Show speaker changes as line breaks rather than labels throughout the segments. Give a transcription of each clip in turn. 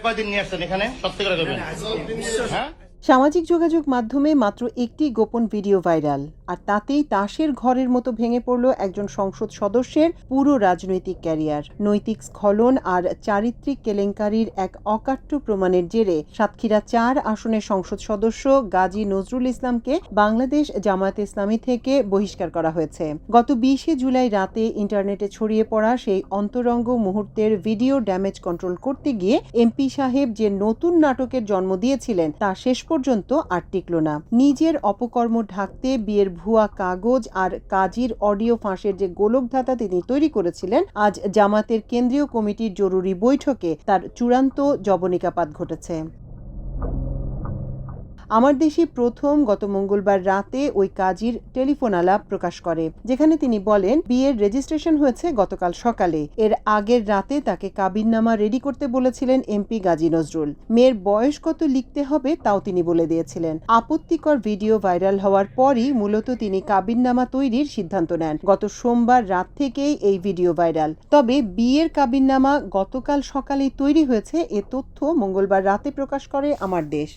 কয়দিন নিয়ে আসছেন এখানে সত্যি করে করবেন? হ্যাঁ,
সামাজিক যোগাযোগ মাধ্যমে মাত্র একটি গোপন ভিডিও ভাইরাল, আর তাতেই তাসের ঘরের মতো ভেঙে পড়ল একজন সংসদ সদস্যের পুরো রাজনৈতিক ক্যারিয়ার। নৈতিক স্খলন আর চারিত্রিক কেলেঙ্কারির এক অকাট্য প্রমাণের জেরে সাতক্ষীরা ৪ আসনের সংসদ সদস্য গাজী নজরুল ইসলামকে বাংলাদেশ জামায়াতে ইসলামী থেকে বহিষ্কার করা হয়েছে। গত ২০শে জুলাই রাতে ইন্টারনেটে ছড়িয়ে পড়া সেই অন্তরঙ্গ মুহূর্তের ভিডিও ড্যামেজ কন্ট্রোল করতে গিয়ে এমপি সাহেব যে নতুন নাটকের জন্ম দিয়েছিলেন তা শেষ পর্যন্ত আর টিকল না। নিজের অপকর্ম ঢাকতে বিয়ের ভুয়া কাগজ আর কাজীর অডিও ফাঁসের যে গোলকধাতা তিনি তৈরি করেছিলেন, আজ জামাতের কেন্দ্রীয় কমিটির জরুরি বৈঠকে তার চূড়ান্ত জবনিকাপাত ঘটেছে। আমার দেশে প্রথম গত মঙ্গলবার রাতে ওই কাজীর টেলিফোন আলাপ প্রকাশ করে, যেখানে তিনি বলেন বিয়ের রেজিস্ট্রেশন হয়েছে গতকাল সকালে। এর আগের রাতে তাকে কাবিননামা রেডি করতে বলেছিলেন এমপি গাজী নজরুল। মেয়ের বয়স কত লিখতে হবে তাও তিনি বলে দিয়েছিলেন। আপত্তিকর ভিডিও ভাইরাল হওয়ার পরই মূলত তিনি কাবিননামা তৈরির সিদ্ধান্ত নেন। গত সোমবার রাত থেকেই এই ভিডিও ভাইরাল। তবে বিয়ের কাবিননামা গতকাল সকালেই তৈরি হয়েছে এ তথ্য মঙ্গলবার রাতে প্রকাশ করে আমার দেশ।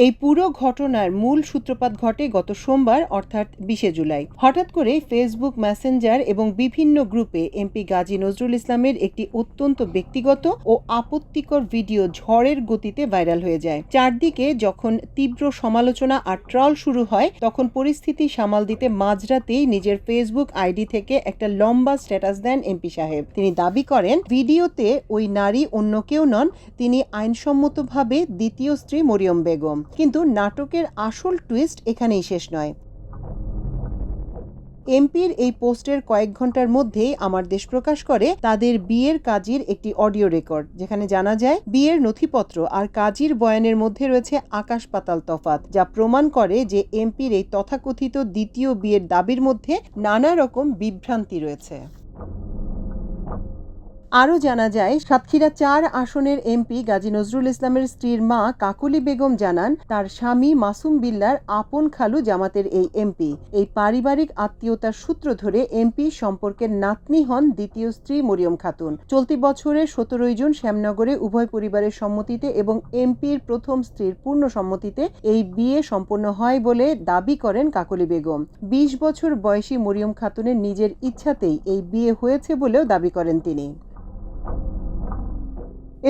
এই পুরো ঘটনার মূল সূত্রপাত ঘটে গত সোমবার অর্থাৎ ২০শে জুলাই। হঠাৎ করে ফেসবুক মেসেঞ্জার এবং বিভিন্ন গ্রুপে এমপি গাজী নজরুল ইসলামের একটি অত্যন্ত ব্যক্তিগত ও আপত্তিকর ভিডিও ঝড়ের গতিতে ভাইরাল হয়ে যায়। চারদিকে যখন তীব্র সমালোচনা আর ট্রল শুরু হয়, তখন পরিস্থিতি সামাল দিতে মাঝরাতেই নিজের ফেসবুক আইডি থেকে একটা লম্বা স্ট্যাটাস দেন এমপি সাহেব। তিনি দাবি করেন ভিডিওতে ওই নারী অন্য কেউ নন, তিনি আইনসম্মতভাবে দ্বিতীয় স্ত্রী মরিয়ম বেগম। কিন্তু নাটকের আসল টুইস্ট এখানেই শেষ নয়। এমপির এই পোস্টের কয়েক ঘন্টার মধ্যেই আমার দেশ প্রকাশ করে তাদের বিয়ের কাজীর একটি অডিও রেকর্ড, যেখানে জানা যায় বিয়ের নথিপত্র আর কাজীর বয়ানের মধ্যে রয়েছে আকাশ পাতাল তফাৎ, যা প্রমাণ করে যে এমপির এই তথাকথিত দ্বিতীয় বিয়ের দাবির মধ্যে নানা রকম বিভ্রান্তি রয়েছে। আরও জানা যায় সাতক্ষীরা ৪ আসনের এমপি গাজী নজরুল ইসলামের স্ত্রীর মা কাকলি বেগম জানান তার স্বামী মাসুম বিল্লার আপন খালু জামাতের এই এমপি। এই পারিবারিক আত্মীয়তার সূত্র ধরে এমপি সম্পর্কের নাতনি হন দ্বিতীয় স্ত্রী মরিয়ম খাতুন। চলতি বছরের ১৭ জুন শ্যামনগরে উভয় পরিবারের সম্মতিতে এবং এমপির প্রথম স্ত্রীর পূর্ণ সম্মতিতে এই বিয়ে সম্পন্ন হয় বলে দাবি করেন কাকলি বেগম। ২০ বছর বয়সী মরিয়ম খাতুনের নিজের ইচ্ছাতেই এই বিয়ে হয়েছে বলেও দাবি করেন তিনি।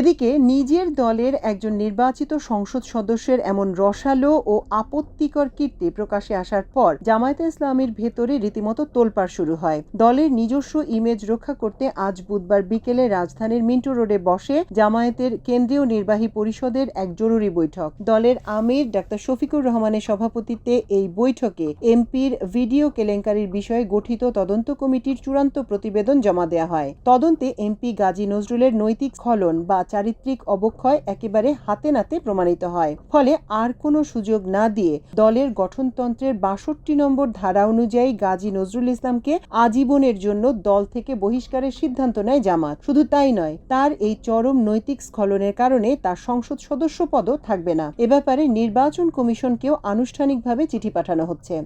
এদিকে নিজের দলের একজন নির্বাচিত সংসদ সদস্যের এমন রসালো ও আপত্তিকর কীর্তি প্রকাশে আসার পর জামায়াতে ইসলামীর ভেতরে রীতিমতো তোলপাড় শুরু হয়। দলের নিজস্ব ইমেজ রক্ষা করতে আজ বুধবার বিকেলে রাজধানীর মিন্টো রোডে বসে জামায়াতের কেন্দ্রীয় নির্বাহী পরিষদের এক জরুরি বৈঠক। দলের আমির ডাক্তার শফিকুর রহমানের সভাপতিত্বে এই বৈঠকে এমপির ভিডিও কেলেঙ্কারির বিষয়ে গঠিত তদন্ত কমিটির চূড়ান্ত প্রতিবেদন জমা দেওয়া হয়। তদন্তে এমপি গাজী নজরুলের নৈতিক স্খলন বা চারিত্রিক অবক্ষয় একেবারে হাতে নাতে প্রমাণিত হয়। ফলে আর কোনো সুযোগ না দিয়ে দলের গঠনতন্ত্রের ৬২ নম্বর ধারা অনুযায়ী গাজী নজরুল ইসলামকে আজীবনের জন্য দল থেকে বহিষ্কারের সিদ্ধান্ত নেয় জামাত। শুধু তাই নয়, তার এই চরম নৈতিক স্খলনের কারণে তার সংসদ সদস্য পদও থাকবে না। এ ব্যাপারে নির্বাচন কমিশনকেও আনুষ্ঠানিকভাবে চিঠি পাঠানো হচ্ছে।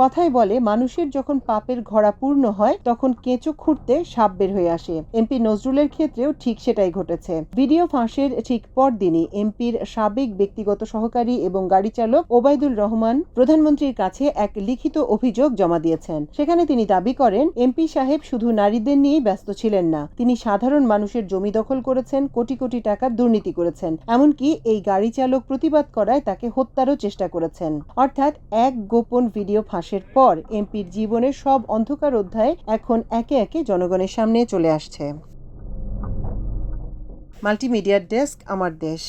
কথায় বলে মানুষের যখন পাপের ঘড়া পূর্ণ হয় তখন কেঁচো খুঁড়তে সাপ বের হয়ে আসে। এমপি নজরুলের ক্ষেত্রেও ঠিক সেটাই ঘটেছে। ভিডিও ফাঁসের ঠিক পরদিনই এমপির সাবেক ব্যক্তিগত সহকারী এবং গাড়ি চালক ওবায়দুল রহমান প্রধানমন্ত্রীর কাছে এক লিখিত অভিযোগ জমা দিয়েছেন। সেখানে তিনি দাবি করেন এমপি সাহেব শুধু নারীদের নিয়েই ব্যস্ত ছিলেন না, তিনি সাধারণ মানুষের জমি দখল করেছেন, কোটি কোটি টাকার দুর্নীতি করেছেন, এমনকি এই গাড়ি চালক প্রতিবাদ করায় তাকে হত্যারও চেষ্টা করেছেন। অর্থাৎ এক গোপন ভিডিও ফাঁস পর এমপির জীবনের সব অন্ধকার অধ্যায় এখন একে একে জনগণের সামনে চলে আসছে। মাল্টিমিডিয়া ডেস্ক, আমার দেশ।